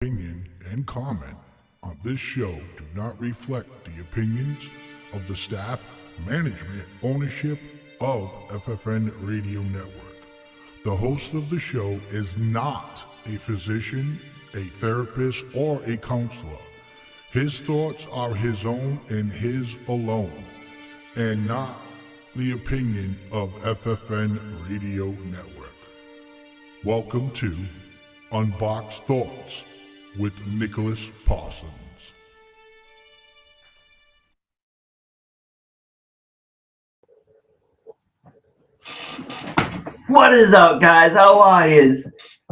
Opinion and comment on this show do not reflect the opinions of the staff, management, ownership of FFN Radio Network. The host of the show is not a physician, a therapist, or a counselor. His thoughts are his own and his alone, and not the opinion of FFN Radio Network. Welcome to Unboxed Thoughts with Nicholas Parsons. What is up, guys? How are you?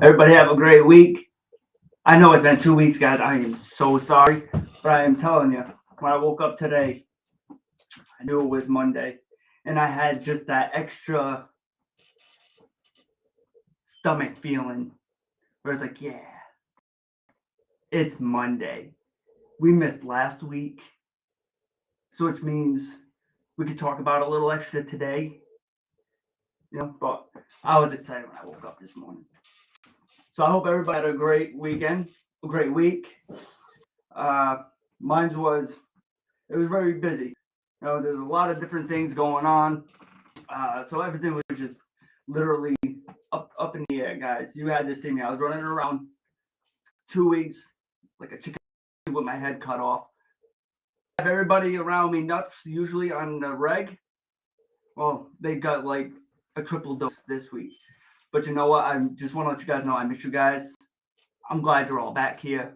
Everybody have a great week. I know it's been 2 weeks, guys. I am so sorry, but I am telling you, when I woke up today, I knew it was Monday, and I had just that extra stomach feeling where it's like, yeah, it's Monday. We missed last week, so which means we could talk about a little extra today. But I was excited when I woke up this morning. So I hope everybody had a great weekend, a great week. Mine was very busy. There's a lot of different things going on. So everything was just literally up in the air, guys. You had to see me. I was running around 2 weeks like a chicken with my head cut off. I have everybody around me nuts, usually on the reg. Well, they got like a triple dose this week. But you know what? I just want to let you guys know I miss you guys. I'm glad you're all back here.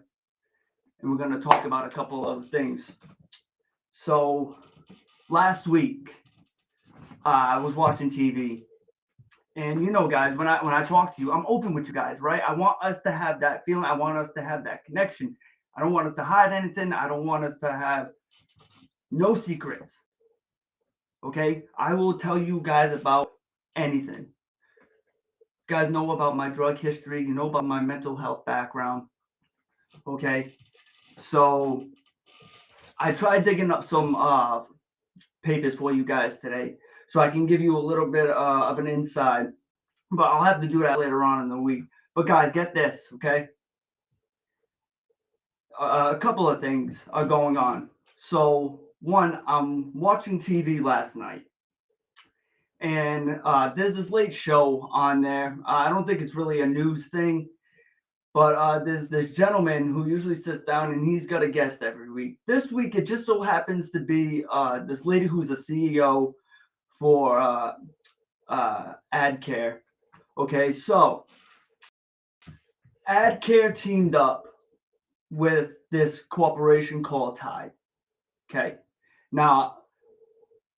And we're going to talk about a couple of things. So last week, I was watching TV. And guys, when I talk to you, I'm open with you guys, right? I want us to have that feeling. I want us to have that connection. I don't want us to hide anything. I don't want us to have no secrets. Okay? I will tell you guys about anything. You guys know about my drug history. You know about my mental health background. Okay? So I tried digging up some papers for you guys today so I can give you a little bit of an insight. But I'll have to do that later on in the week. But guys, get this, okay? A couple of things are going on. So one, I'm watching TV last night. And there's this late show on there. I don't think it's really a news thing. But there's this gentleman who usually sits down and he's got a guest every week. This week, it just so happens to be this lady who's a CEO for AdCare. Okay, so AdCare teamed up with this corporation called Tide. Okay, now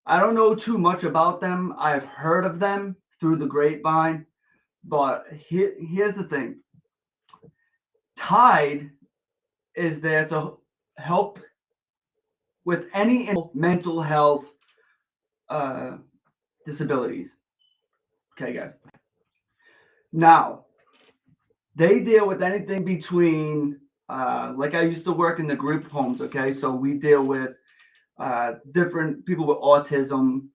I don't know too much about them. I've heard of them through the grapevine, but here's the thing. Tide is there to help with any mental health disabilities. Okay, guys. Now, they deal with anything between, like I used to work in the group homes, okay? So we deal with different people with autism,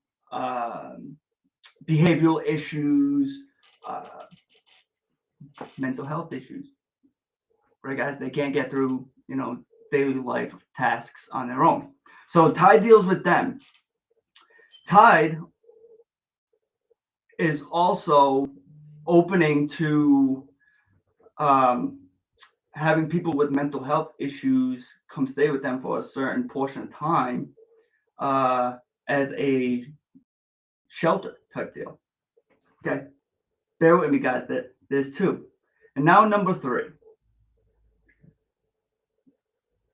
behavioral issues, mental health issues. Right, guys? They can't get through, daily life tasks on their own. So Tide deals with them. Tide is also opening to having people with mental health issues come stay with them for a certain portion of time as a shelter type deal. Okay, bear with me, guys. There's two. And now number three.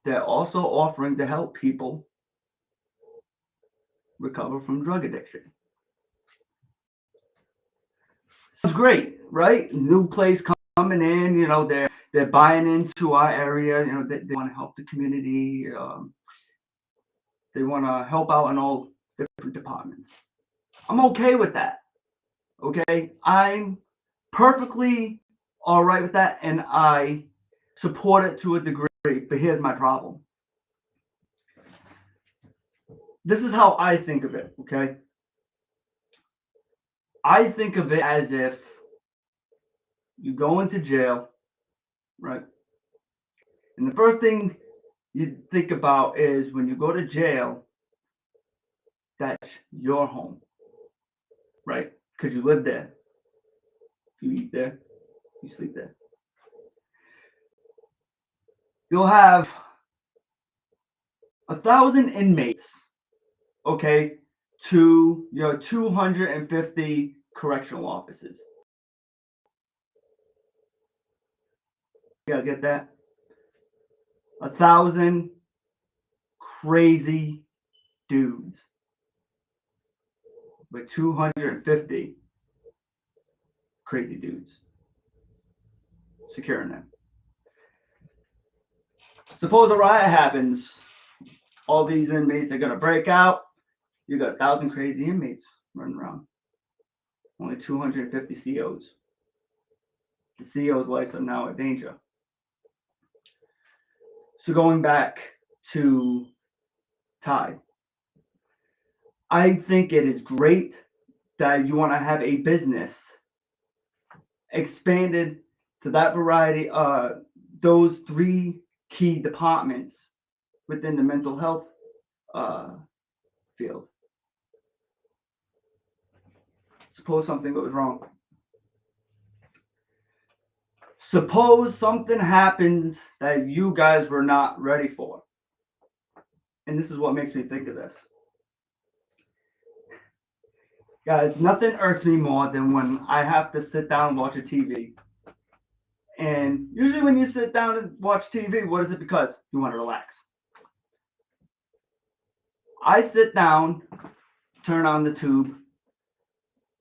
They're also offering to help people recover from drug addiction. Sounds great, right? New place coming in, they're buying into our area, they want to help the community. They want to help out in all different departments. I'm okay with that. Okay? I'm perfectly all right with that, and I support it to a degree. But here's my problem. This is how I think of it, okay? I think of it as if you go into jail, right? And the first thing you think about is when you go to jail, that's your home, right? Because you live there, you eat there, you sleep there. You'll have 1,000 inmates, okay, to your 250 correctional officers. You guys get that? 1,000 crazy dudes with 250 crazy dudes securing them. Suppose a riot happens, all these inmates are gonna break out. You got 1,000 crazy inmates running around. Only 250 COs. The CO's lives are now in danger. So going back to Ty, I think it is great that you want to have a business expanded to that variety, those three key departments within the mental health field. Suppose something goes wrong. Suppose something happens that you guys were not ready for. And this is what makes me think of this. Guys, nothing irks me more than when I have to sit down and watch a TV. And usually when you sit down and watch TV, what is it because? You want to relax. I sit down, turn on the tube,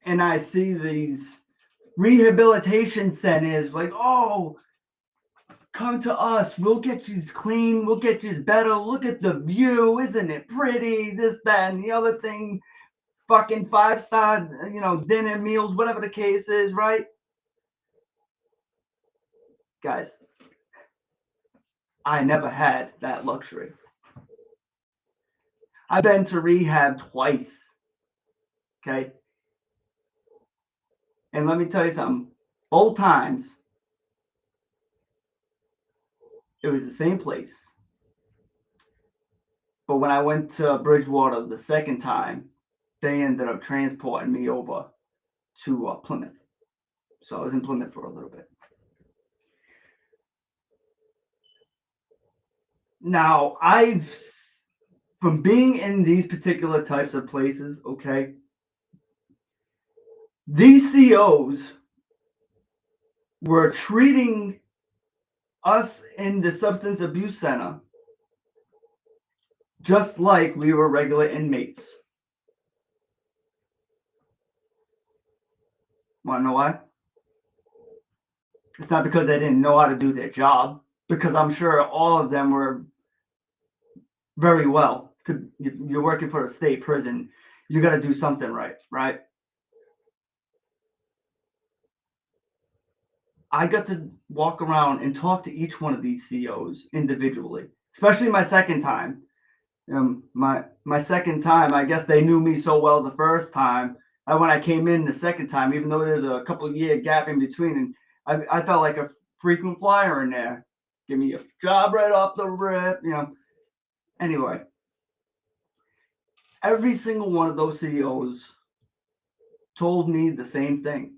and I see these rehabilitation centers like, oh, come to us. We'll get you clean. We'll get you better. Look at the view. Isn't it pretty? This, that, and the other thing. Fucking 5-star, dinner, meals, whatever the case is, right? Guys, I never had that luxury. I've been to rehab twice. Okay? And let me tell you something. Both times, it was the same place. But when I went to Bridgewater the second time, they ended up transporting me over to Plymouth. So I was in Plymouth for a little bit. Now, from being in these particular types of places, okay, these COs were treating us in the substance abuse center just like we were regular inmates. Want to know why? It's not because they didn't know how to do their job, because I'm sure all of them were very well. You're working for a state prison, you got to do something right, right? I got to walk around and talk to each one of these COs individually, especially my second time. My second time, I guess they knew me so well the first time. When I came in the second time, even though there's a couple year gap in between, and I felt like a frequent flyer in there. Give me a job right off the rip, Anyway, every single one of those CEOs told me the same thing.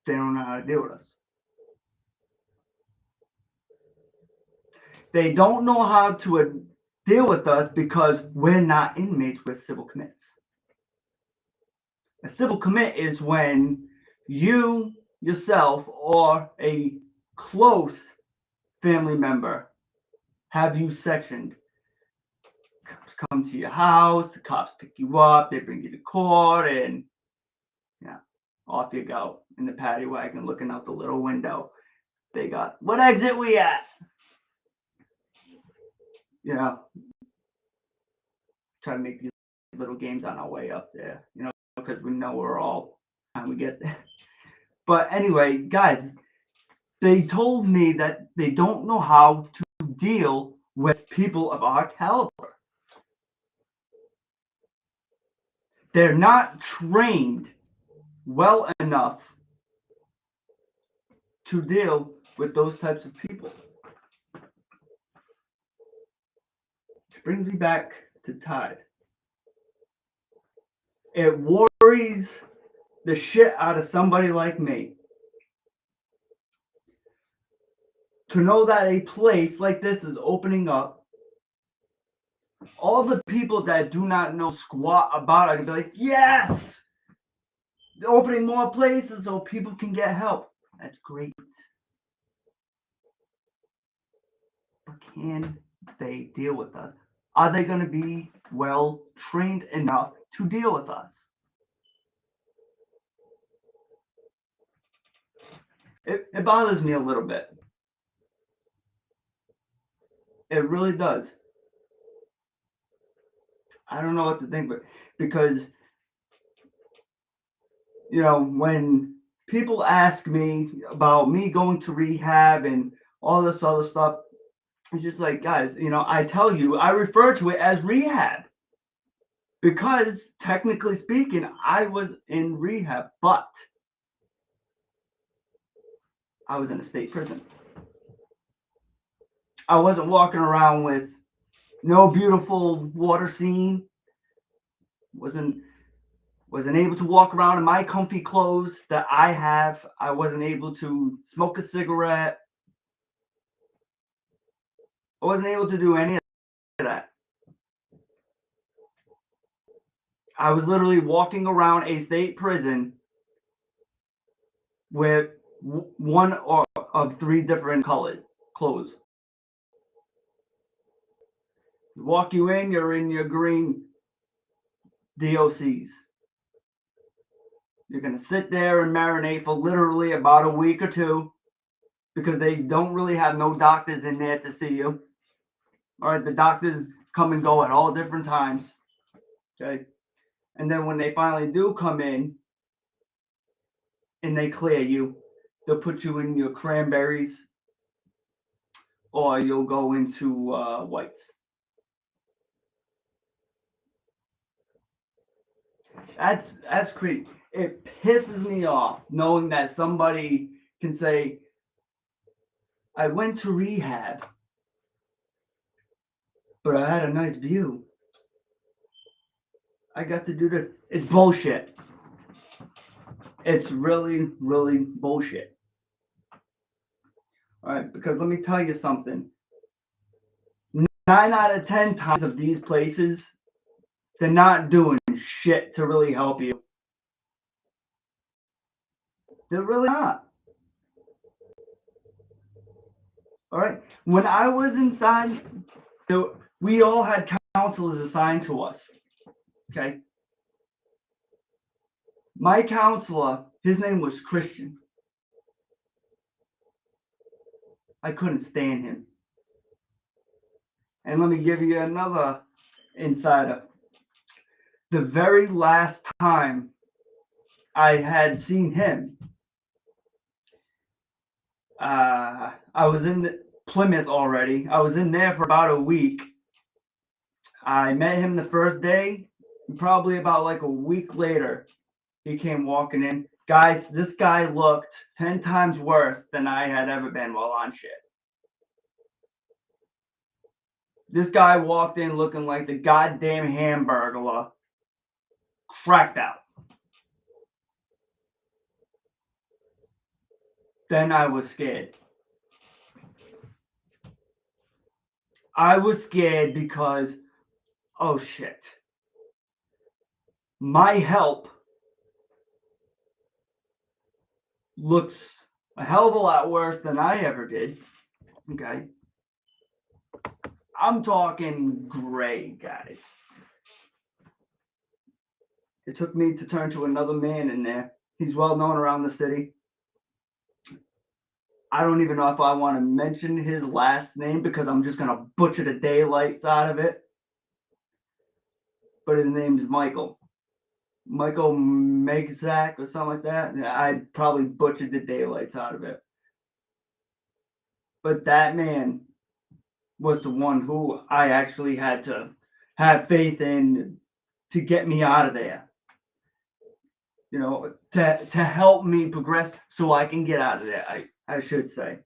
They don't know how to deal with us. They don't know how to deal with us because we're not inmates, we're civil commits. A civil commit is when you yourself or a close family member have you sectioned. Cops come to your house, the cops pick you up, they bring you to court, and off you go in the paddy wagon looking out the little window. They got, what exit we at? Try to make these little games on our way up there, because we know we're all time we get there. But anyway, guys, they told me that they don't know how to deal with people of our caliber. They're not trained well enough to deal with those types of people. Which brings me back to Tide. It worries the shit out of somebody like me to know that a place like this is opening up. All the people that do not know squat about it can be like, yes, they're opening more places so people can get help. That's great. But can they deal with us? Are they going to be well trained enough to deal with us? It bothers me a little bit. It really does. I don't know what to think, but because, you know, when people ask me about me going to rehab and all this other stuff, it's just like, guys, you know, I tell you, I refer to it as rehab because technically speaking, I was in rehab, but I was in a state prison. I wasn't walking around with no beautiful water scene. Wasn't able to walk around in my comfy clothes that I have. I wasn't able to smoke a cigarette. I wasn't able to do any of that. I was literally walking around a state prison with one of three different colored clothes. Walk you in, you're in your green DOCs. You're going to sit there and marinate for literally about a week or two because they don't really have no doctors in there to see you. All right, the doctors come and go at all different times. Okay. And then when they finally do come in and they clear you, they'll put you in your cranberries or you'll go into whites. That's crazy. It pisses me off knowing that somebody can say, I went to rehab, but I had a nice view. I got to do this. It's bullshit. It's really, really bullshit. All right, because let me tell you something. 9 out of 10 times of these places, they're not doing shit to really help you. They're really not. All right. When I was inside, we all had counselors assigned to us. Okay. My counselor, his name was Christian. I couldn't stand him. And let me give you another insider. The very last time I had seen him, I was in Plymouth already. I was in there for about a week. I met him the first day. Probably about like a week later, he came walking in. Guys, this guy looked 10 times worse than I had ever been while on shit. This guy walked in looking like the goddamn Hamburglar, cracked out. Then I was scared. I was scared because, oh shit, my help looks a hell of a lot worse than I ever did. Okay. I'm talking gray, guys. It took me to turn to another man in there. He's well known around the city. I don't even know if I want to mention his last name because I'm just going to butcher the daylights out of it. But his name's Michael. Michael Megzak or something like that. I probably butchered the daylights out of it. But that man was the one who I actually had to have faith in to get me out of there. You know, to help me progress so I can get out of there, I should say.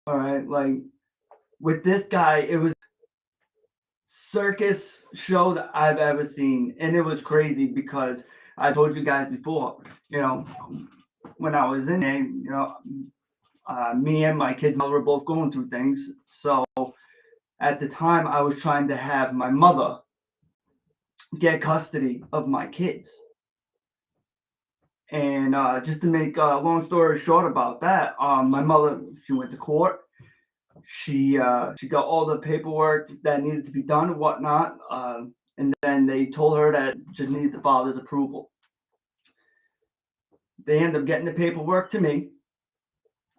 All right, like with this guy, it was circus show that I've ever seen, and it was crazy because I told you guys before, when I was in there, me and my kids were both going through things. So at the time, I was trying to have my mother get custody of my kids. And just to make a long story short about that, my mother, she went to court. She got all the paperwork that needed to be done and whatnot, and then they told her that just needed the father's approval. They end up getting the paperwork to me.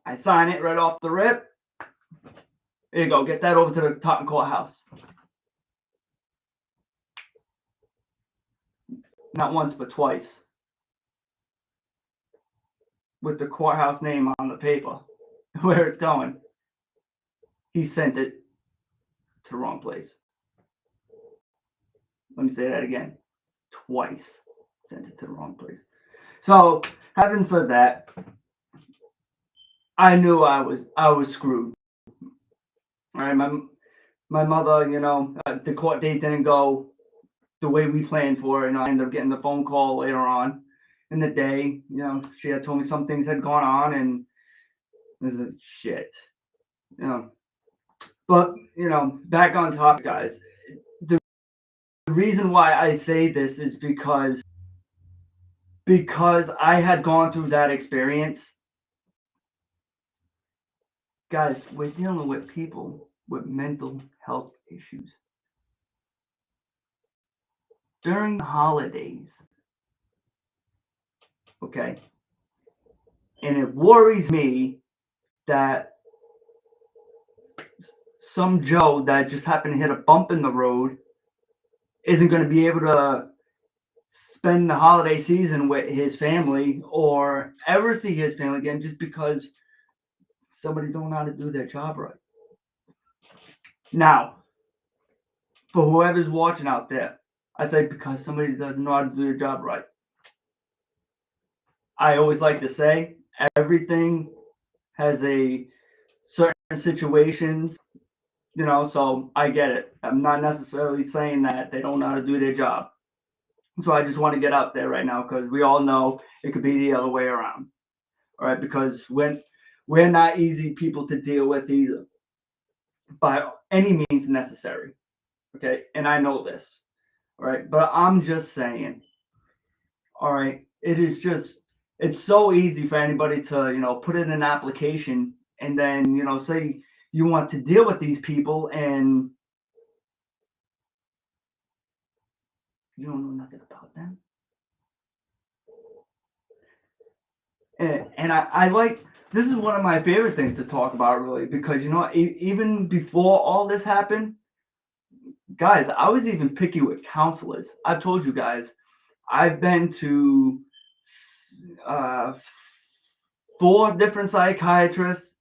I sign it right off the rip. There you go. Get that over to the Taunton courthouse. Not once, but twice. With the courthouse name on the paper, where it's going. He sent it to the wrong place. Let me say that again. Twice sent it to the wrong place. So, having said that, I knew I was screwed. All right, my mother, the court date didn't go the way we planned for it. I ended up getting the phone call later on in the day. She had told me some things had gone on, and it was like, shit. But back on topic, guys. The reason why I say this is because I had gone through that experience. Guys, we're dealing with people with mental health issues during the holidays. Okay? And it worries me that some Joe that just happened to hit a bump in the road isn't going to be able to spend the holiday season with his family or ever see his family again just because somebody don't know how to do their job right. Now, for whoever's watching out there, I say because somebody doesn't know how to do their job right. I always like to say everything has a certain situations, so I get it. I'm not necessarily saying that they don't know how to do their job. So I just want to get out there right now because we all know it could be the other way around. All right, because we're not easy people to deal with either by any means necessary. Okay, and I know this. All right, but I'm just saying. All right, it's so easy for anybody to put in an application and then say you want to deal with these people and you don't know nothing about them. And I like, this is one of my favorite things to talk about, really, because even before all this happened, guys, I was even picky with counselors. I've told you guys, I've been to 4 different psychiatrists.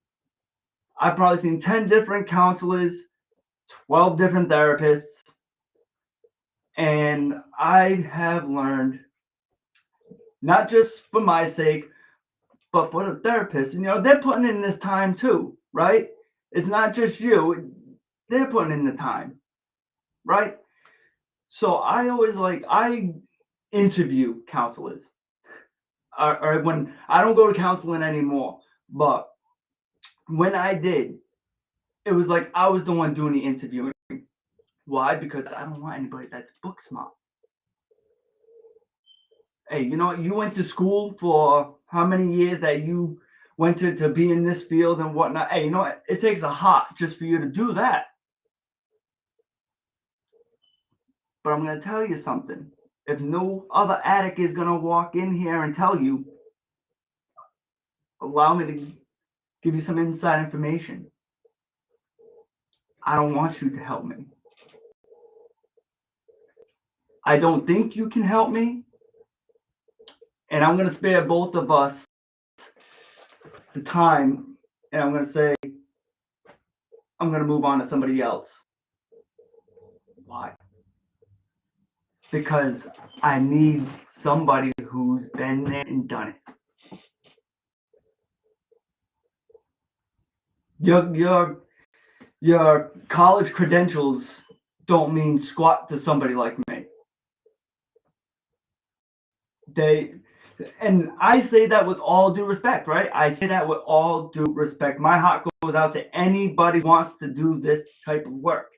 I've probably seen 10 different counselors, 12 different therapists, and I have learned, not just for my sake, but for the therapist, they're putting in this time too, right? It's not just you, they're putting in the time, right? So I interview counselors. Or when I don't go to counseling anymore, but when I did, it was like I was the one doing the interviewing. Why? Because I don't want anybody that's book smart. Hey, you went to school for how many years that you went to be in this field and whatnot. Hey, it takes a heart just for you to do that. But I'm going to tell you something. If no other addict is going to walk in here and tell you, allow me to give you some inside information. I don't want you to help me. I don't think you can help me. And I'm going to spare both of us the time. And I'm going to say, I'm going to move on to somebody else. Why? Because I need somebody who's been there and done it. Your college credentials don't mean squat to somebody like me. And I say that with all due respect, right? I say that with all due respect. My heart goes out to anybody who wants to do this type of work.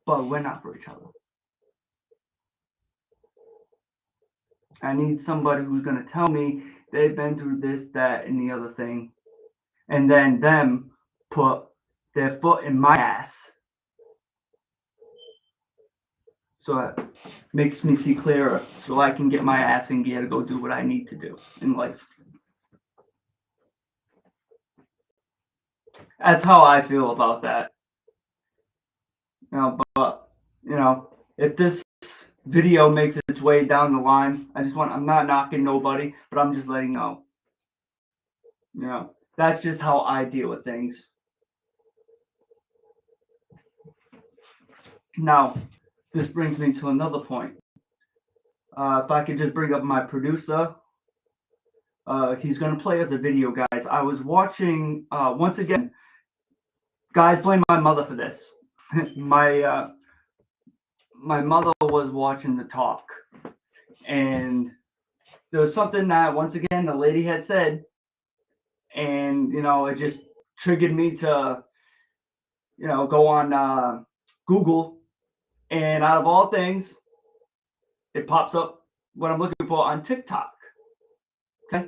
But we're not for each other. I need somebody who's going to tell me they've been through this, that, and the other thing, and then them put their foot in my ass. So that makes me see clearer, so I can get my ass in gear to go do what I need to do in life. That's how I feel about that. But if this video makes its way down the line, I'm not knocking nobody, but I'm just letting know. That's just how I deal with things. Now, this brings me to another point. If I could just bring up my producer, he's going to play us a video, guys. I was watching, once again, guys, blame my mother for this. My mother was watching the talk, and there was something that, once again, the lady had said, and, it just triggered me to, go on Google, and out of all things, it pops up what I'm looking for on TikTok. Okay,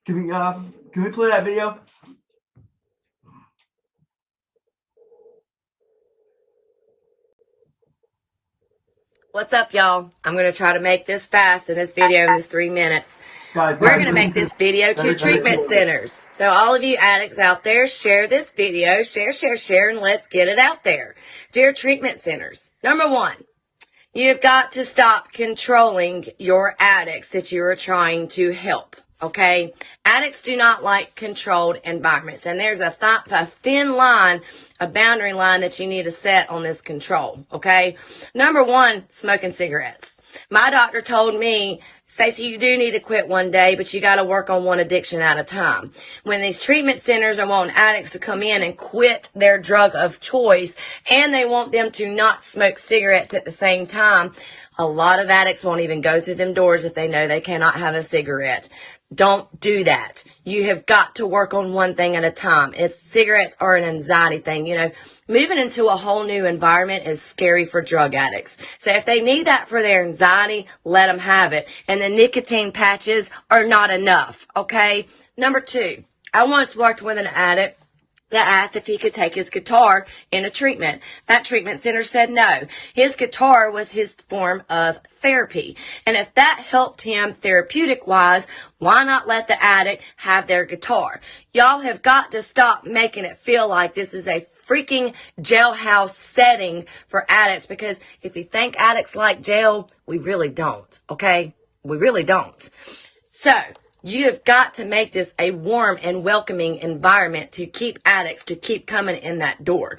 can we play that video? What's up, y'all? I'm going to try to make this fast in this video in this 3 minutes. Guys, We're going to make this video to treatment centers. So all of you addicts out there, share this video. Share, and let's get it out there. Dear treatment centers, number one, you've got to stop controlling your addicts that you are trying to help. Okay? Addicts do not like controlled environments. And there's a thin line, a boundary line that you need to set on this control. Okay? Number one, smoking cigarettes. My doctor told me, Stacey, you do need to quit one day, but you got to work on one addiction at a time. When these treatment centers are wanting addicts to come in and quit their drug of choice, and they want them to not smoke cigarettes at the same time, a lot of addicts won't even go through them doors if they know they cannot have a cigarette. Don't do that. You have got to work on one thing at a time. Cigarettes are an anxiety thing. Moving into a whole new environment is scary for drug addicts. So if they need that for their anxiety, let them have it. And the nicotine patches are not enough. Okay. Number two, I once worked with an addict that asked if he could take his guitar in a treatment. That treatment center said no. His guitar was his form of therapy. And if that helped him therapeutic-wise, why not let the addict have their guitar? Y'all have got to stop making it feel like this is a freaking jailhouse setting for addicts, because if you think addicts like jail, we really don't, okay? We really don't. So, you have got to make this a warm and welcoming environment to keep addicts to keep coming in that door.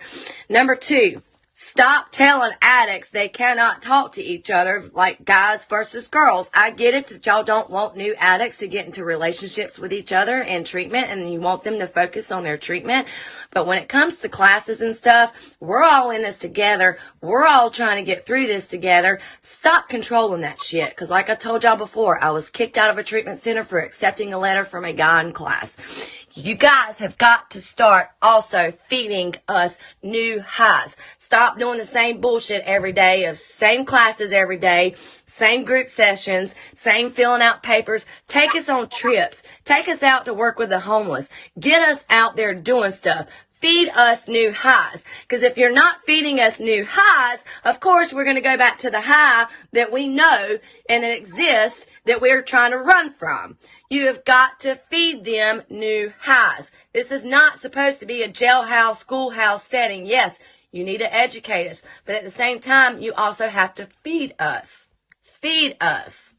Number two, stop telling addicts they cannot talk to each other like guys versus girls. I get it that y'all don't want new addicts to get into relationships with each other in treatment, and you want them to focus on their treatment. But when it comes to classes and stuff, we're all in this together. We're all trying to get through this together. Stop controlling that shit. Because like I told y'all before, I was kicked out of a treatment center for accepting a letter from a guy in class. You guys have got to start also feeding us new highs. Stop doing the same bullshit every day of same classes every day, same group sessions, same filling out papers. Take us on trips. Take us out to work with the homeless. Get us out there doing stuff. Feed us new highs. Because if you're not feeding us new highs, of course we're going to go back to the high that we know and that exists that we're trying to run from. You have got to feed them new highs. This is not supposed to be a jailhouse, schoolhouse setting. Yes, you need to educate us. But at the same time, you also have to feed us. Feed us.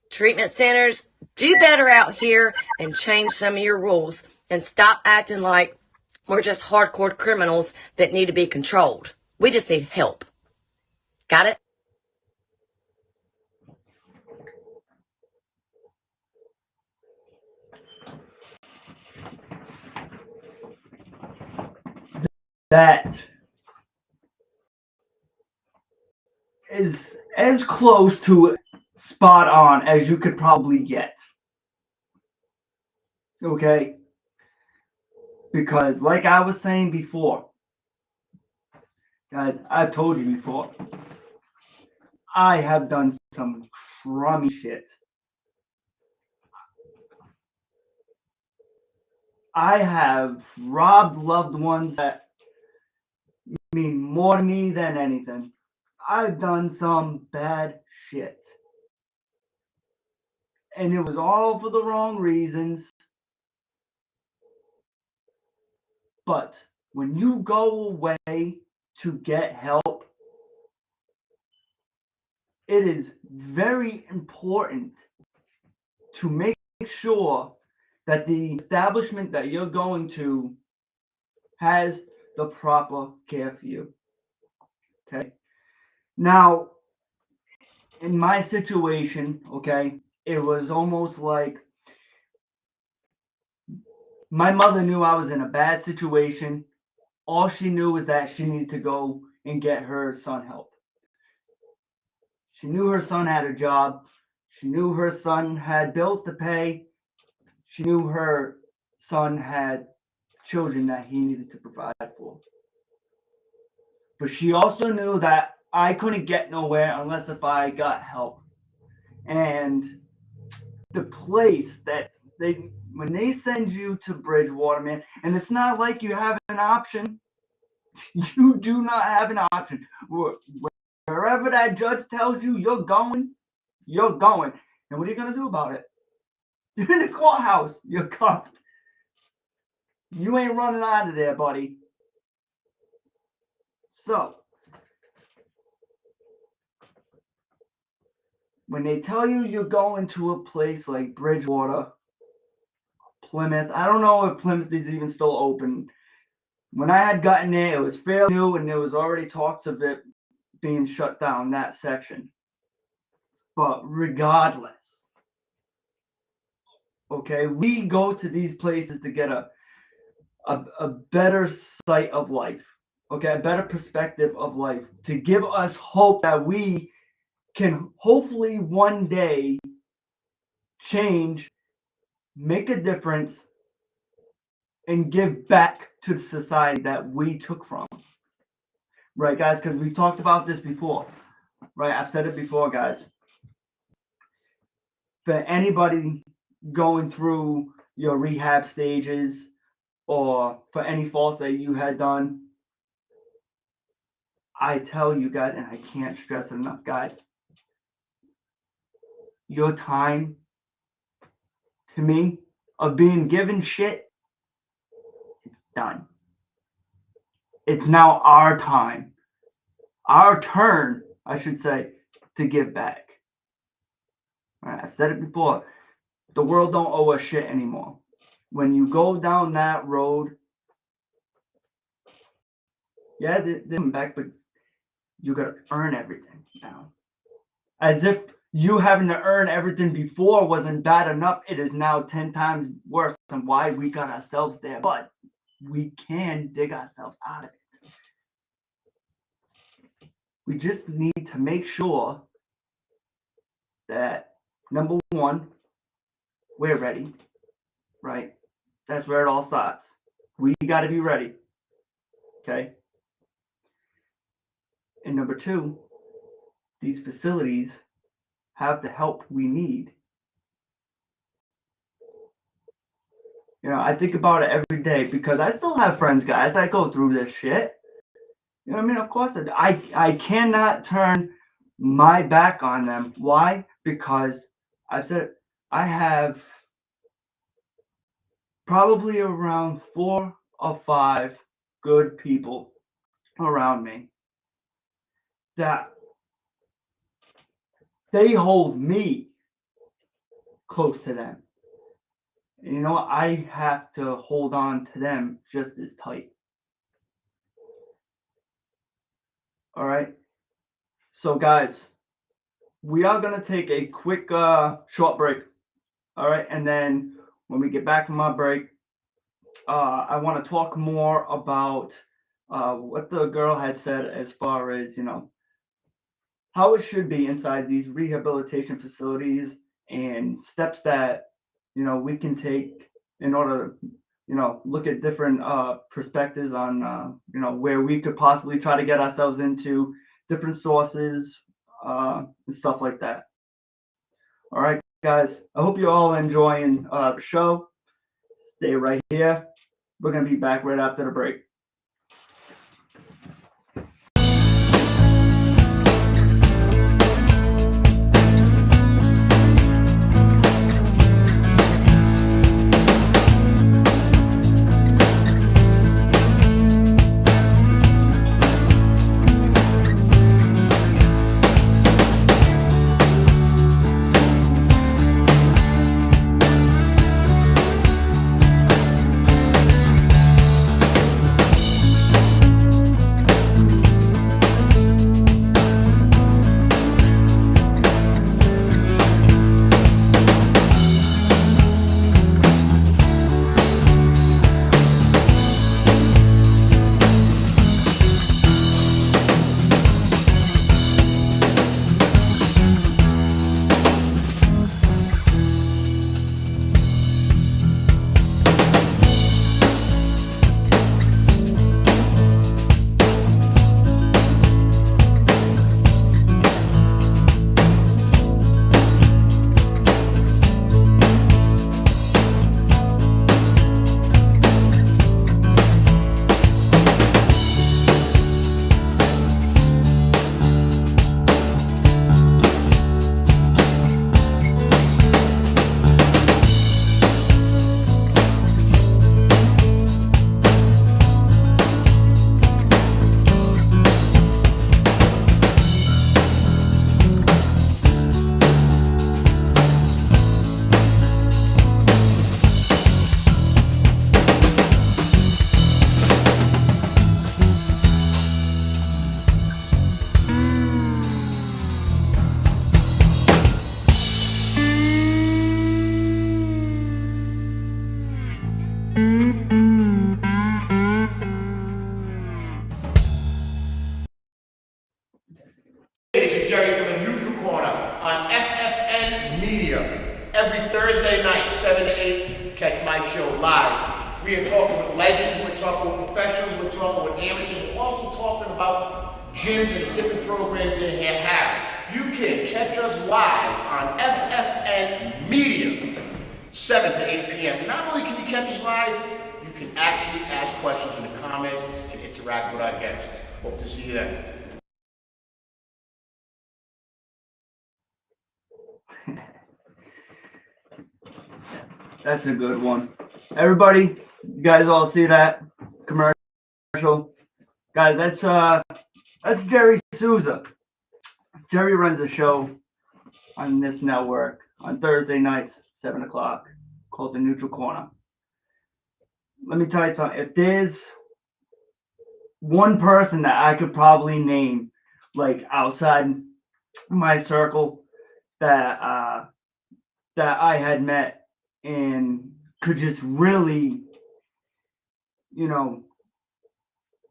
Treatment centers, do better out here and change some of your rules. And stop acting like we're just hardcore criminals that need to be controlled. We just need help. Got it? that is as close to spot on as you could probably get. Okay? Because, like I was saying before, guys, I've told you before, I have done some crummy shit. I have robbed loved ones that mean more to me than anything. I've done some bad shit. And it was all for the wrong reasons. But when you go away to get help, it is very important to make sure that the establishment that you're going to has the proper care for you. Okay. Now, in my situation, okay, it was almost like my mother knew I was in a bad situation. All she knew was that she needed to go and get her son help. She knew her son had a job. She knew her son had bills to pay. She knew her son had children that he needed to provide for. But she also knew that I couldn't get nowhere unless if I got help. And the place that when they send you to Bridgewater, man, and it's not like you have an option. You do not have an option. Wherever that judge tells you you're going, you're going. And what are you going to do about it? You're in the courthouse. You're cuffed. You ain't running out of there, buddy. So, when they tell you you're going to a place like Bridgewater, Plymouth, I don't know if Plymouth is even still open. When I had gotten there, it was fairly new and there was already talks of it being shut down, that section. But regardless, okay, we go to these places to get a better sight of life, okay, a better perspective of life, to give us hope that we can hopefully one day change, make a difference, and give back to the society that we took from. Right, guys, because we've talked about this before. Right, I've said it before, guys. For anybody going through your rehab stages or for any faults that you had done, I tell you guys, and I can't stress it enough, guys, your time, to me, of being given shit, it's done. It's now our time, our turn, I should say, to give back. All right, I've said it before. The world don't owe us shit anymore. When you go down that road, yeah, they're coming back, but you gotta earn everything now. As if you having to earn everything before wasn't bad enough, it is now 10 times worse. And why we got ourselves there, but we can dig ourselves out of it. We just need to make sure that, number one, we're ready, right? That's where it all starts. We got to be ready, okay? And number two, these facilities have the help we need. You know, I think about it every day because I still have friends, guys, that go through this shit. You know what I mean? Of course, I cannot turn my back on them. Why? Because I've said I have probably around 4 or 5 good people around me that they hold me close to them. And you know what? I have to hold on to them just as tight. All right. So, guys, we are going to take a quick short break. All right. And then when we get back from our break, I want to talk more about what the girl had said as far as, how it should be inside these rehabilitation facilities and steps that, we can take in order to, look at different perspectives on, where we could possibly try to get ourselves into different sources and stuff like that. All right, guys, I hope you're all enjoying the show. Stay right here. We're going to be back right after the break. This is Jerry from the Neutral Corner on FFN Media. Every Thursday night, 7 to 8, catch my show live. We are talking with legends, we're talking with professionals, we're talking with amateurs, we're also talking about gyms and the different programs they have. You can catch us live on FFN Media, 7 to 8 p.m. Not only can you catch us live, you can actually ask questions in the comments and interact with our guests. Hope to see you then. That's a good one. Everybody, you guys all see that commercial? Guys, that's Jerry Souza. Jerry runs a show on this network on Thursday nights, 7 o'clock, called The Neutral Corner. Let me tell you something. If there's one person that I could probably name, like outside my circle, that I had met and could just really,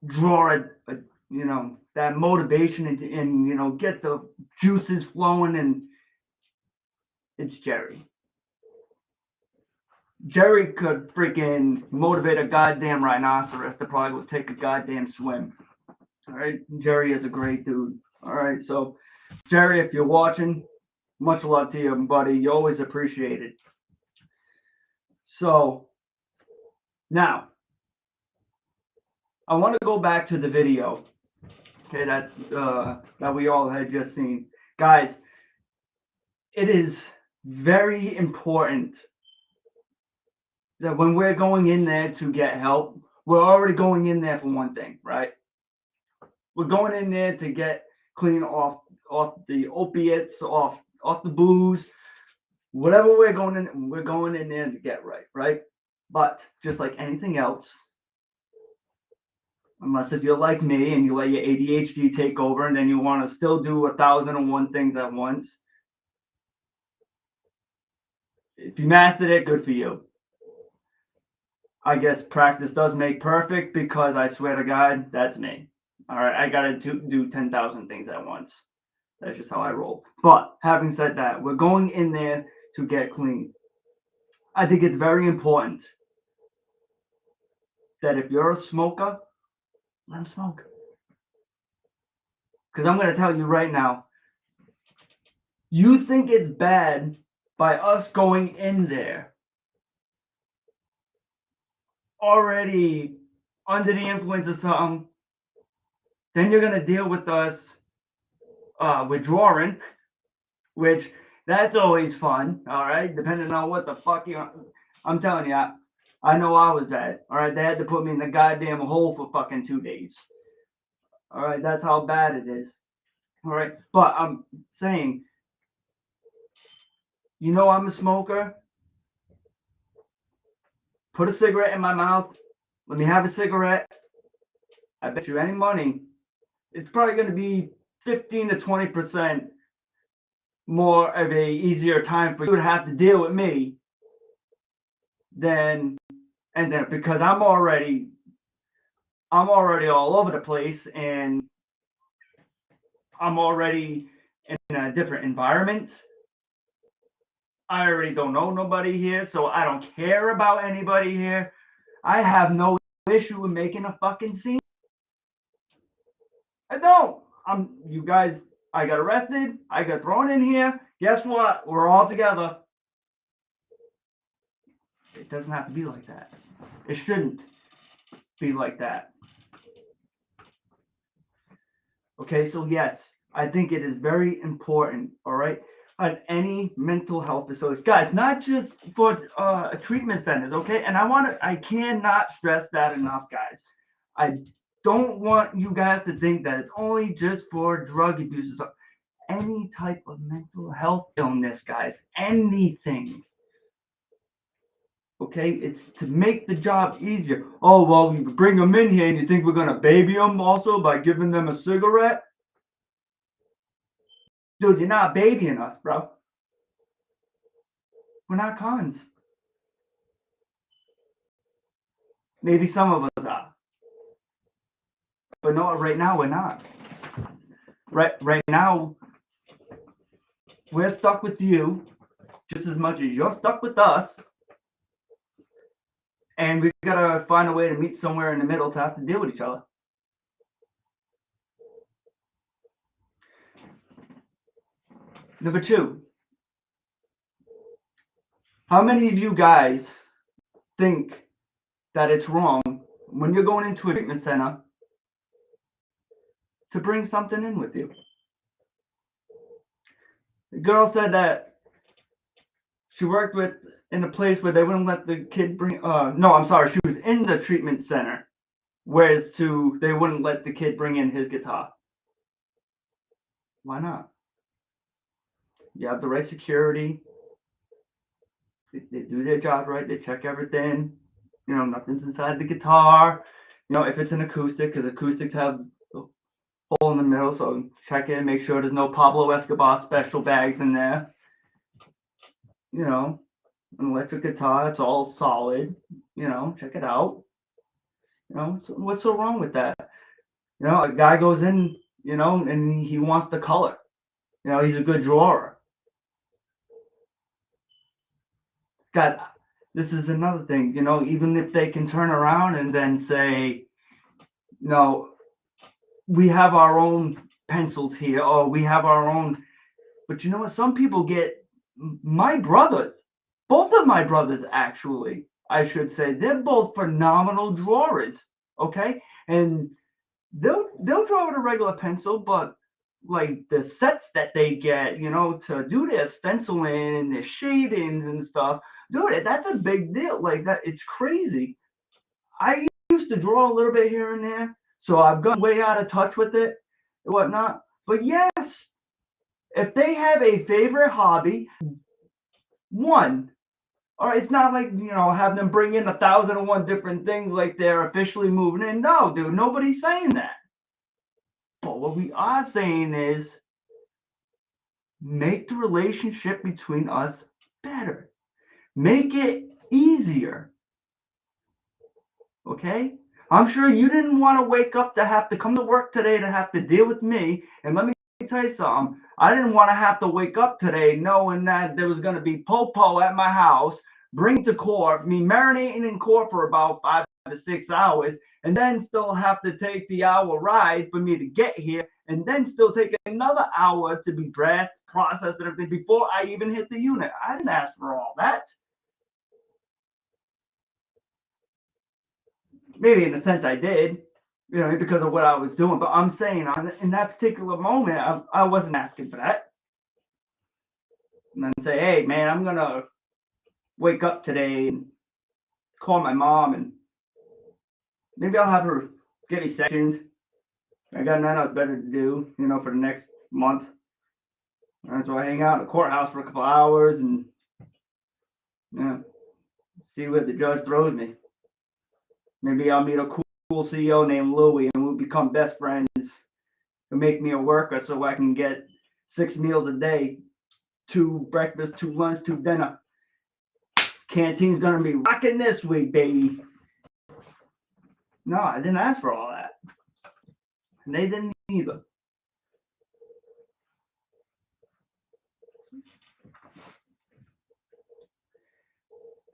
draw that motivation and get the juices flowing, and it's Jerry. Jerry could freaking motivate a goddamn rhinoceros to probably go take a goddamn swim. All right, Jerry is a great dude. All right, so Jerry, if you're watching, much love to you, buddy. You always appreciate it. So now I want to go back to the video, okay, that we all had just seen. Guys, it is very important that when we're going in there to get help, we're already going in there for one thing, right? We're going in there to get clean off the opiates, off the booze, whatever we're going in there to get right? But just like anything else, unless if you're like me and you let your ADHD take over and then you want to still do 1,001 things at once, if you mastered it, good for you. I guess practice does make perfect, because I swear to God, that's me. All right, I gotta do 10,000 things at once. That's just how I roll. But having said that, we're going in there to get clean. I think it's very important that if you're a smoker, let them smoke. Because I'm going to tell you right now, you think it's bad by us going in there already under the influence of something, then you're going to deal with us withdrawing, which that's always fun, all right, depending on what the fuck I'm telling you, I know I was bad, all right, they had to put me in the goddamn hole for fucking 2 days, all right, that's how bad it is, all right, but I'm saying, I'm a smoker, put a cigarette in my mouth, let me have a cigarette, I bet you any money, it's probably going to be 15 to 20% more of a easier time for you to have to deal with me than, and then because I'm already all over the place, and I'm already in a different environment. I already don't know nobody here, so I don't care about anybody here. I have no issue with making a fucking scene. I don't. You guys, I got arrested. I got thrown in here. Guess what? We're all together. It doesn't have to be like that. It shouldn't be like that. Okay, so yes, I think it is very important, all right, at any mental health facility. Guys, not just for treatment centers, okay? And I cannot stress that enough, guys. I don't want you guys to think that it's only just for drug abusers. Any type of mental health illness, guys, anything. Okay, it's to make the job easier. Oh, well, you bring them in here and you think we're going to baby them also by giving them a cigarette? Dude, you're not babying us, bro. We're not cons. Maybe some of us are. But no, right now we're not. Right now, we're stuck with you just as much as you're stuck with us. And we've got to find a way to meet somewhere in the middle to have to deal with each other. Number 2. How many of you guys think that it's wrong when you're going into a treatment center to bring something in with you? The girl said that she worked in a place where they wouldn't let the kid bring, she was in the treatment center, whereas they wouldn't let the kid bring in his guitar. Why not? You have the right security. They do their job right. They check everything. Nothing's inside the guitar. If it's an acoustic, because acoustics have a hole in the middle, so check it, make sure there's no Pablo Escobar special bags in there. An electric guitar, it's all solid. Check it out. So what's so wrong with that? A guy goes in, and he wants the color. He's a good drawer. God, this is another thing, even if they can turn around and then say, we have our own pencils here, or we have our own, but you know what? Some people get, my brothers, both of my brothers, actually, I should say, they're both phenomenal drawers, okay? And they'll draw with a regular pencil, but like the sets that they get, to do their stenciling and their shadings and stuff, dude, that's a big deal. Like that, it's crazy. I used to draw a little bit here and there, so I've gone way out of touch with it and whatnot. But yes, if they have a favorite hobby, one, or it's not like, have them bring in 1,001 different things like they're officially moving in. No, dude, nobody's saying that. But what we are saying is make the relationship between us better. Make it easier. Okay? I'm sure you didn't want to wake up to have to come to work today to have to deal with me. And let me tell you something. I didn't want to have to wake up today knowing that there was going to be popo at my house, bring to court, me marinating in court for about 5 to 6 hours, and then still have to take the hour ride for me to get here, and then still take another hour to be dressed, processed, and everything before I even hit the unit. I didn't ask for all that. Maybe in a sense I did, because of what I was doing. But I'm saying in that particular moment, I wasn't asking for that. And then say, hey, man, I'm going to wake up today and call my mom, and maybe I'll have her get me sectioned. I got nothing else better to do, for the next month. And so I hang out in the courthouse for a couple hours and see where the judge throws me. Maybe I'll meet a cool CEO named Louie, and we'll become best friends. He'll make me a worker so I can get 6 meals a day, 2 breakfast, 2 lunch, 2 dinner. Canteen's gonna be rocking this week, baby. No, I didn't ask for all that. And they didn't either.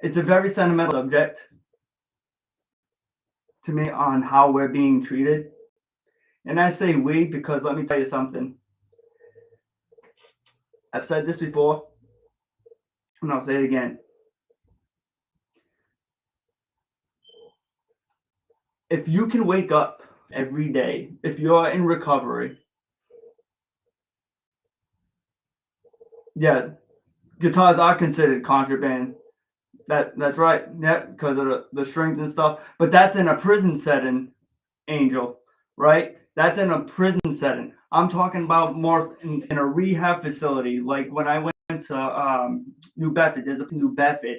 It's a very sentimental subject to me on how we're being treated. And I say we because let me tell you something. I've said this before, and I'll say it again. If you can wake up every day, if you're in recovery, yeah, guitars are considered contraband. That's right. Yeah, because of the strings and stuff. But that's in a prison setting, Angel, right? That's in a prison setting. I'm talking about more in a rehab facility. Like when I went to New Bedford, there's a New Bedford,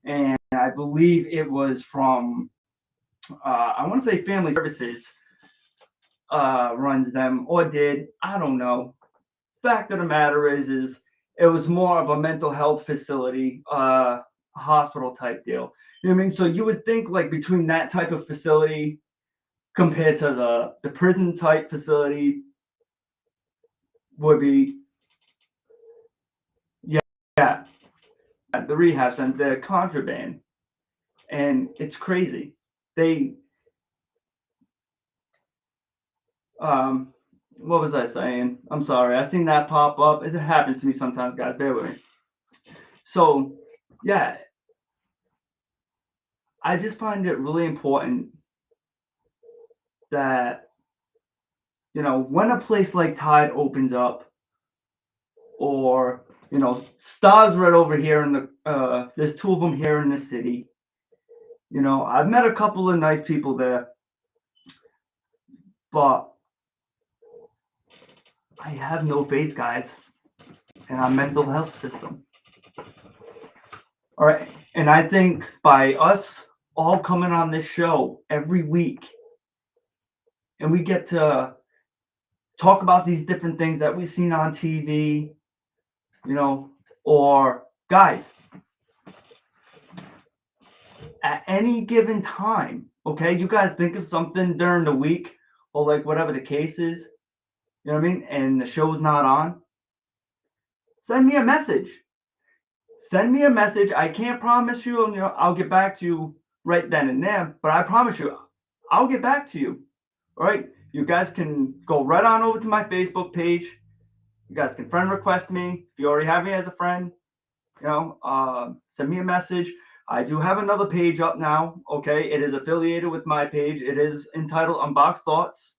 and I believe it was from, I want to say Family Services runs them, or did. I don't know. Fact of the matter is it was more of a mental health facility, hospital type deal. You know what I mean? So you would think like between that type of facility compared to the prison type facility would be, yeah, the rehab center, the contraband. And it's crazy. They, what was I saying? I'm sorry. I seen that pop up. It happens to me sometimes, guys. Bear with me. So, yeah, I just find it really important that, when a place like Tide opens up, or, Stars right over here in there's 2 of them here in the city. I've met a couple of nice people there, but I have no faith, guys, in our mental health system. All right. And I think by us all coming on this show every week, and we get to talk about these different things that we've seen on TV, or guys, at any given time, okay, you guys think of something during the week or like whatever the case is, you know what I mean, and the show's not on, send me a message. Send me a message. I can't promise you, I'll get back to you right then and there, but I promise you, I'll get back to you. All right. You guys can go right on over to my Facebook page. You guys can friend request me. If you already have me as a friend, send me a message. I do have another page up now. Okay. It is affiliated with my page. It is entitled Unboxed Thoughts.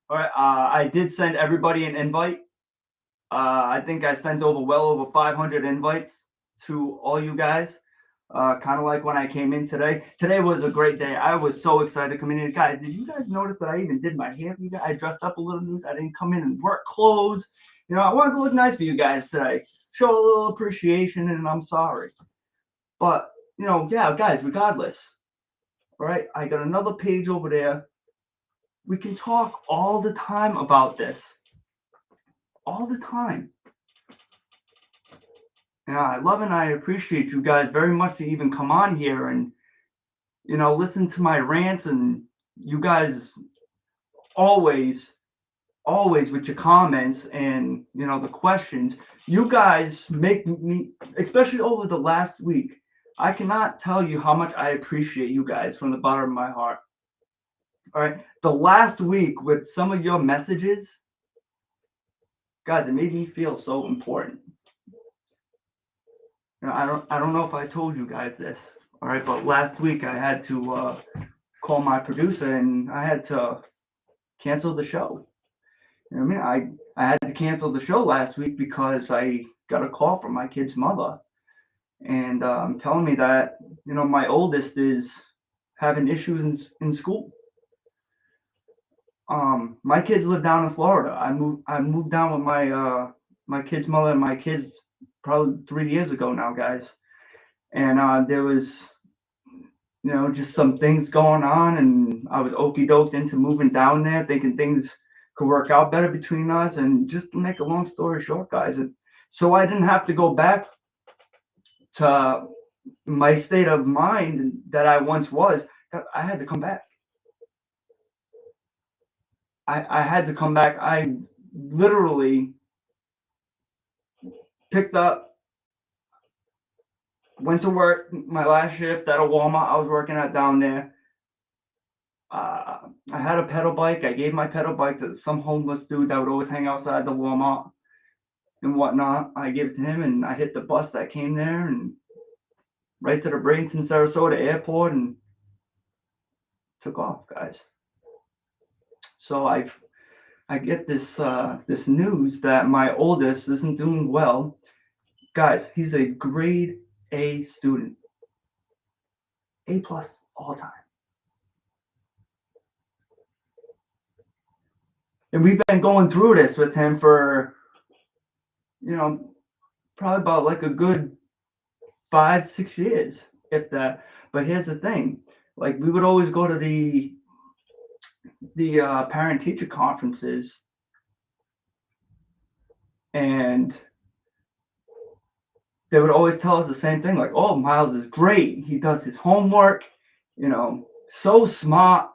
All right. I did send everybody an invite. I think I sent well over 500 invites to all you guys. Kind of like when I came in today. Today was a great day. I was so excited to come in. Guys, did you guys notice that I even did my hair? I dressed up a little bit. I didn't come in and work clothes. I wanted to look nice for you guys today. Show a little appreciation, and I'm sorry. But, yeah, guys, regardless. All right, I got another page over there. We can talk all the time about this. All the time. And I love and I appreciate you guys very much to even come on here and, listen to my rants, and you guys always with your comments and the questions, you guys make me, especially over the last week, I cannot tell you how much I appreciate you guys from the bottom of my heart. All right, the last week with some of your messages, guys, it made me feel so important. I don't know if I told you guys this, all right, but last week I had to call my producer, and I had to cancel the show. You know what I mean? I had to cancel the show last week because I got a call from my kid's mother, and telling me that my oldest is having issues in school. My kids live down in Florida. I moved down with my kid's mother and my kids probably 3 years ago now, guys. And there was just some things going on, and I was okie doked into moving down there, thinking things could work out better between us. And just to make a long story short, guys, so I didn't have to go back to my state of mind that I once was. I had to come back. I had to come back. I literally picked up, went to work my last shift at a Walmart I was working at down there. I had a pedal bike. I gave my pedal bike to some homeless dude that would always hang outside the Walmart and whatnot. I gave it to him, and I hit the bus that came there and right to the Bradenton, Sarasota airport, and took off, guys. So I get this news that my oldest isn't doing well. Guys, he's a grade A student, A+ all time. And we've been going through this with him for, probably about like a good 5-6 years, if that. But here's the thing, like we would always go to the parent teacher conferences, and they would always tell us the same thing, like, oh, Miles is great, he does his homework, so smart,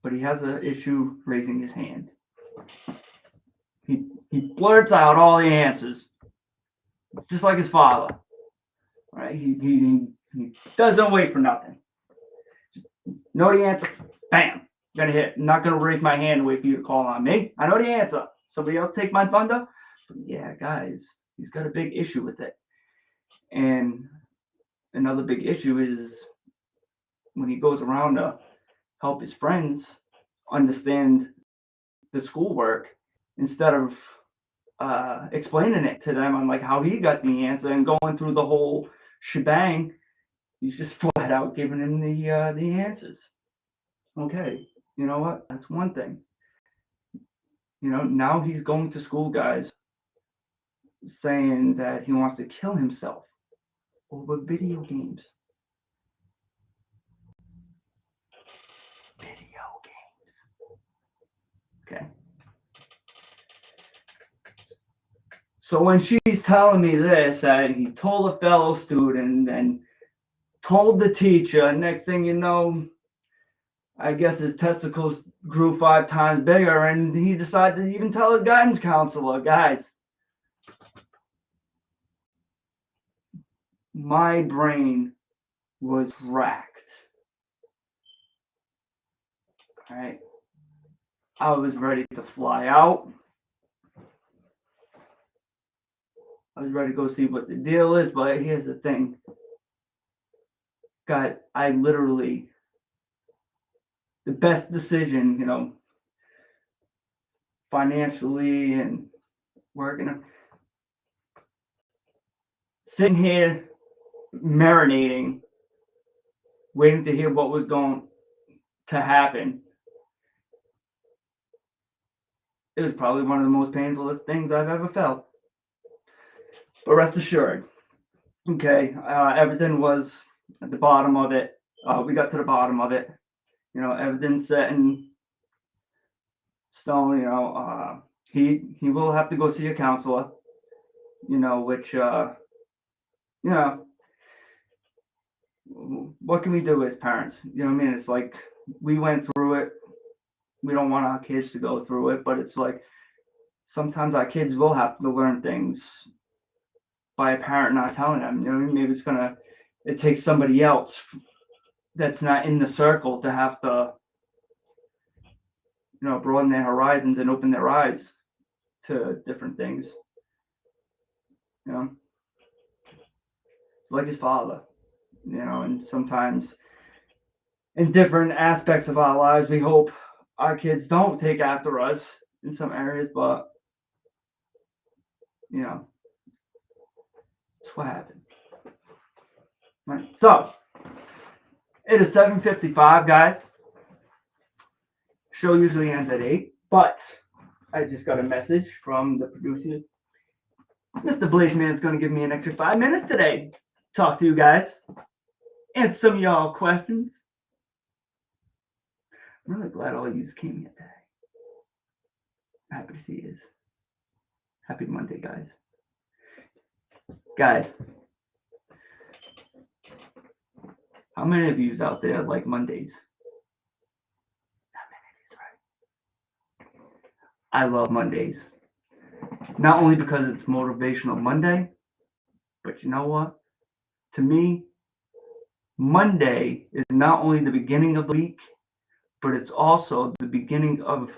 but he has an issue raising his hand. He blurts out all the answers, just like his father. Right? He doesn't wait for nothing. Just know the answer, bam, gonna hit. I'm not gonna raise my hand and wait for you to call on me. I know the answer. Somebody else take my thunder. But yeah, guys, he's got a big issue with it. And another big issue is when he goes around to help his friends understand the schoolwork, instead of explaining it to them on like how he got the answer and going through the whole shebang, he's just flat out giving him the answers. Okay, you know what? That's one thing. Now he's going to school, guys, saying that he wants to kill himself over video games. Video games. Okay. So when she's telling me this, that he told a fellow student and told the teacher, next thing you know, I guess his testicles grew 5 times bigger, and he decided to even tell his guidance counselor, guys, my brain was racked. All right. I was ready to fly out. I was ready to go see what the deal is, but here's the thing. God, I literally, the best decision, financially and working, sitting here marinating, waiting to hear what was going to happen. It was probably one of the most painfulest things I've ever felt. But rest assured, okay, everything was at the bottom of it. We got to the bottom of it. Everything's set in stone. He will have to go see a counselor. Which what can we do as parents? You know what I mean? It's like we went through it. We don't want our kids to go through it, but it's like sometimes our kids will have to learn things by a parent not telling them. You know what I mean? Maybe it takes somebody else that's not in the circle to have to, broaden their horizons and open their eyes to different things. It's like his father, and sometimes in different aspects of our lives, we hope our kids don't take after us in some areas, but it's what happened. Right. So it is 7:55, guys. Show usually ends at 8, but I just got a message from the producer. Mr. Blazeman is going to give me an extra 5 minutes today. Talk to you guys. Answer some of y'all questions. I'm really glad all of you came here today. Happy to see you. Happy Monday, guys. Guys, how many of you out there like Mondays? Not many of you, right? I love Mondays. Not only because it's Motivational Monday, but you know what? To me, Monday is not only the beginning of the week, but it's also the beginning of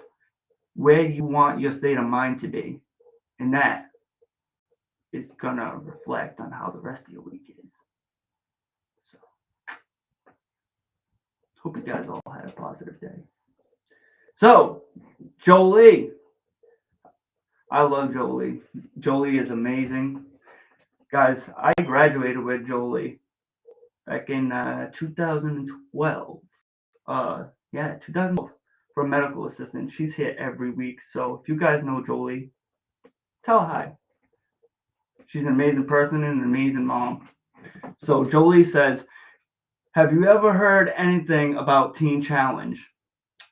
where you want your state of mind to be. And that is going to reflect on how the rest of your week is. So, hope you guys all had a positive day. So, Jolie. I love Jolie. Jolie is amazing. Guys, I graduated with Jolie back in 2012. 2012 for a medical assistant. She's here every week. So if you guys know Jolie, tell her hi. She's an amazing person and an amazing mom. So Jolie says, have you ever heard anything about Teen Challenge?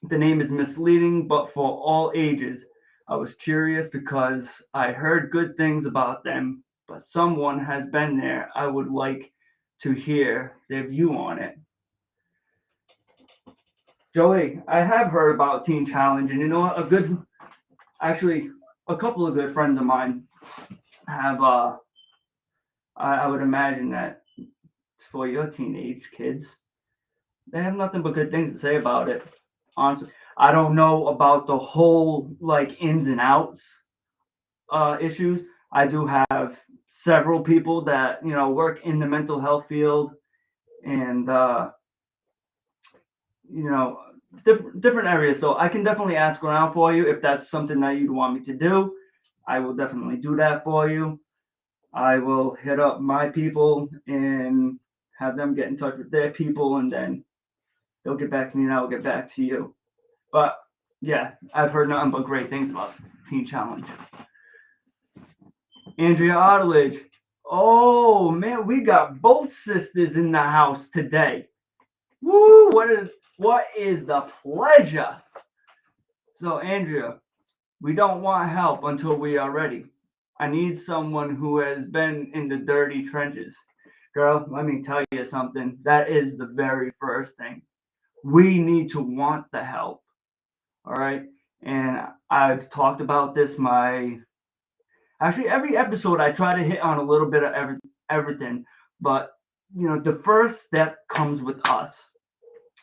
The name is misleading, but for all ages. I was curious because I heard good things about them, but someone has been there. I would like to hear their view on it. Joey, I have heard about Teen Challenge, and you know what? A couple of good friends of mine have, I would imagine that for your teenage kids, they have nothing but good things to say about it. Honestly, I don't know about the whole ins and outs issues. I do have several people that work in the mental health field, and different areas. So I can definitely ask around for you if that's something that you'd want me to do. I will definitely do that for you. I will hit up my people and have them get in touch with their people, and then they'll get back to me and I'll get back to you. But yeah, I've heard nothing but great things about Teen Challenge. Andrea Otteridge. Oh man, we got both sisters in the house today. Woo! What is the pleasure? So Andrea, we don't want help until we are ready. I need someone who has been in the dirty trenches. Girl, let me tell you something. That is the very first thing. We need to want the help. All right. And I've talked about this every episode I try to hit on a little bit of everything. But the first step comes with us.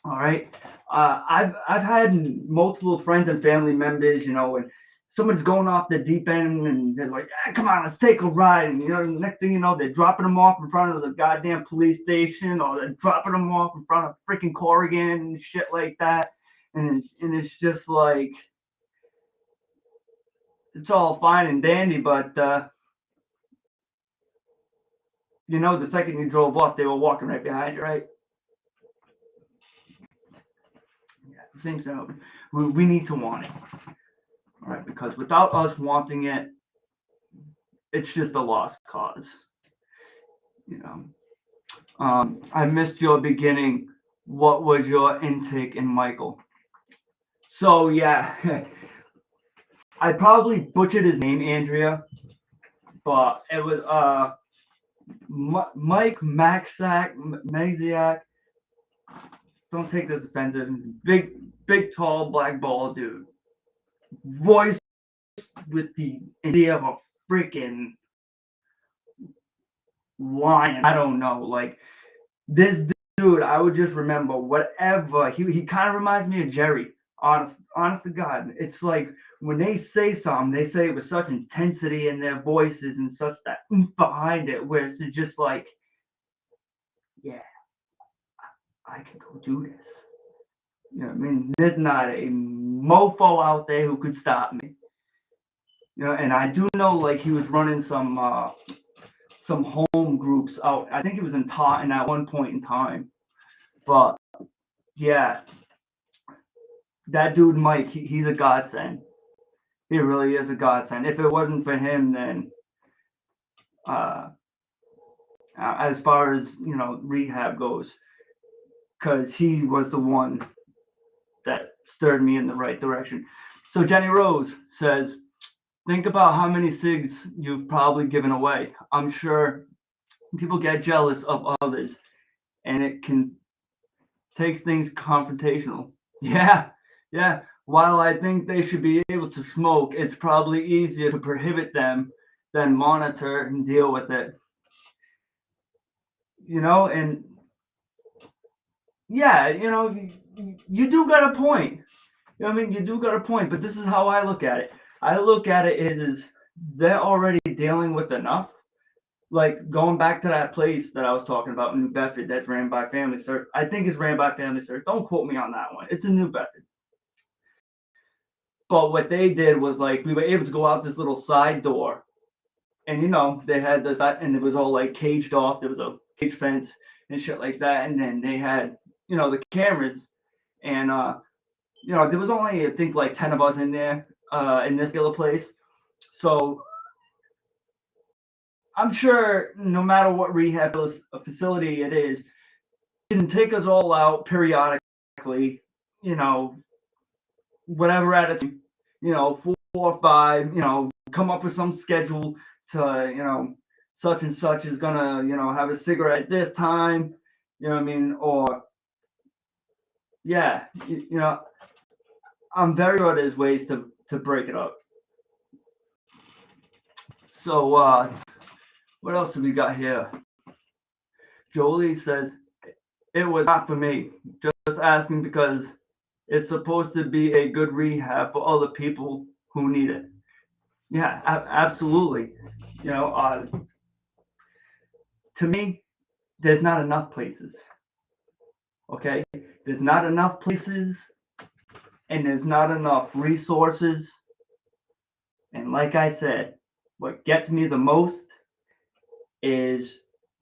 All right. I've had multiple friends and family members, when someone's going off the deep end and they're like, come on, let's take a ride. And next thing you know, they're dropping them off in front of the goddamn police station, or they're dropping them off in front of freaking Corrigan and shit like that. And it's just like, it's all fine and dandy, but the second you drove off, they were walking right behind you, right? Yeah, same thing. We need to want it, all right? Because without us wanting it, it's just a lost cause. I missed your beginning. What was your intake in Michael? So yeah, I probably butchered his name, Andrea, but it was Mike Maxiak, don't take this offensive. Big, tall, black ball dude. Voice with the idea of a freaking lion. I don't know. Like, this dude, I would just remember whatever. He kind of reminds me of Jerry. Honest to God. It's like when they say something, they say it with such intensity in their voices and such that oomph behind it, where it's just like, yeah, I can go do this. You know what I mean? There's not a mofo out there who could stop me. You know, and I do know, like, he was running some home groups out. I think he was in Taunton at one point in time. But yeah, that dude Mike, he's a godsend. He really is a godsend. If it wasn't for him, then as far as, you know, rehab goes, because he was the one that stirred me in the right direction. So Jenny Rose says, think about how many cigs you've probably given away. I'm sure people get jealous of others, and it can take things confrontational. Yeah. While I think they should be able to smoke, it's probably easier to prohibit them than monitor and deal with it. You know, and yeah, you know, you do got a point. You know what I mean? You do got a point, but this is how I look at it. I look at it is they're already dealing with enough. Like, going back to that place that I was talking about in New Bedford that's ran by Family Search. I think it's ran by Family Search. Don't quote me on that one. It's in New Bedford. But what they did was, like, we were able to go out this little side door, and, you know, they had this, and it was all like caged off. There was a cage fence and shit like that. And then they had, you know, the cameras, and you know, there was only, I think, like 10 of us in there in this particular place. So I'm sure no matter what rehab facility it is, it can take us all out periodically, you know, whatever at a time, you know, 4 or 5, you know, come up with some schedule to, you know, such and such is gonna, you know, have a cigarette at this time, you know what I mean? Or, yeah, you know, I'm very sure there's ways to break it up. So, what else have we got here? Jolie says, it was not for me. Just asking because it's supposed to be a good rehab for other people who need it. Yeah, absolutely. You know, to me, there's not enough places. Okay? There's not enough places, and there's not enough resources. And like I said, what gets me the most is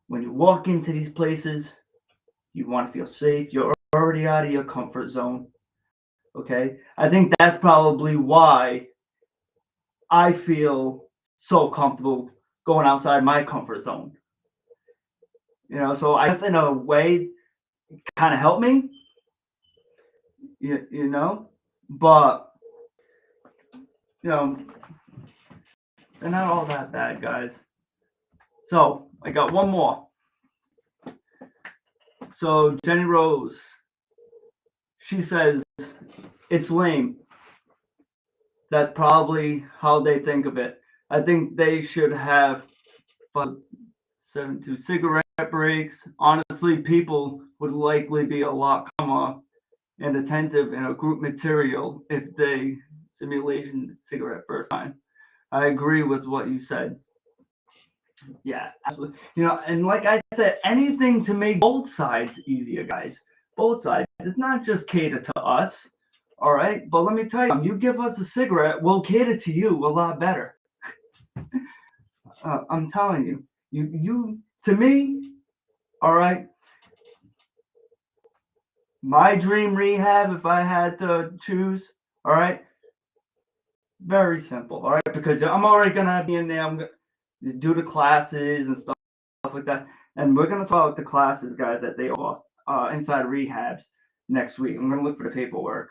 when you walk into these places, you want to feel safe. You're already out of your comfort zone. Okay? I think that's probably why I feel so comfortable going outside my comfort zone. You know, so I guess in a way, it kind of helped me, you know, but, you know, they're not all that bad, guys. So I got one more. So Jenny Rose, she says, it's lame. That's probably how they think of it. I think they should have 7 to cigarette breaks. Honestly, people would likely be a lot calmer and attentive in a group material if they simulation cigarette first time. I agree with what you said. Yeah, absolutely. You know, and like I said, anything to make both sides easier, guys. Both sides. It's not just cater to us. All right. But let me tell you give us a cigarette, we'll cater to you a lot better. I'm telling you. You to me, all right. My dream rehab, if I had to choose, all right. Very simple, all right, because I'm already gonna be in there. I'm gonna do the classes and stuff like that, and we're gonna talk about the classes, guys, that they offer inside rehabs next week. I'm gonna look for the paperwork,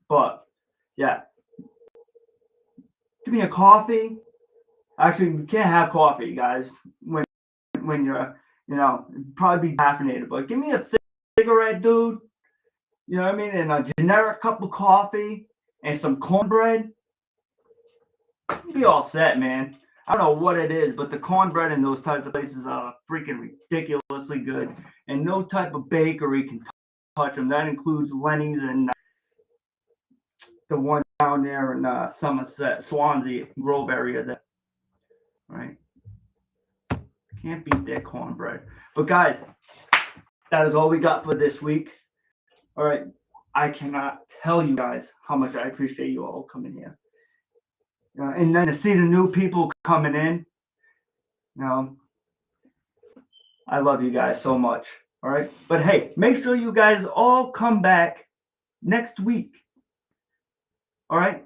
but yeah, give me a coffee. Actually, we can't have coffee, guys, when when you're, probably be caffeinated. But give me a cigarette, dude. You know what I mean? And a generic cup of coffee and some cornbread. Be all set, man. I don't know what it is, but the cornbread in those types of places are freaking ridiculously good. And no type of bakery can touch them. That includes Lenny's and the one down there in Somerset, Swansea, Grove area there. Right? Can't beat their cornbread. But guys, that is all we got for this week. All right. I cannot tell you guys how much I appreciate you all coming here. And then to see the new people coming in, I love you guys so much. All right. But hey, make sure you guys all come back next week. All right.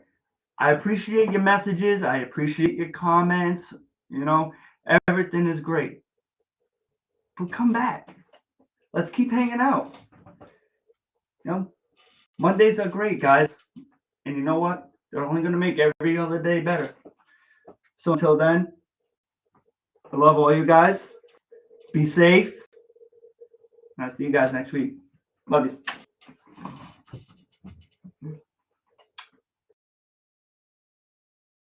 I appreciate your messages. I appreciate your comments. Everything is great. But come back. Let's keep hanging out. Mondays are great, guys. And you know what? They're only going to make every other day better. So until then, I love all you guys. Be safe. And I'll see you guys next week. Love you.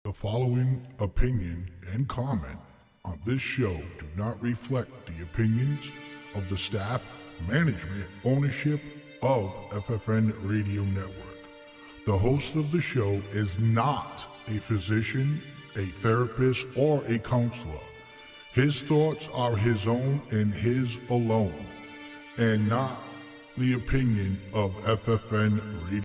The following opinion and comment on this show do not reflect the opinions of the staff, management, ownership of FFN Radio Network. The host of the show is not a physician, a therapist, or a counselor. His thoughts are his own and his alone, and not the opinion of FFN Radio.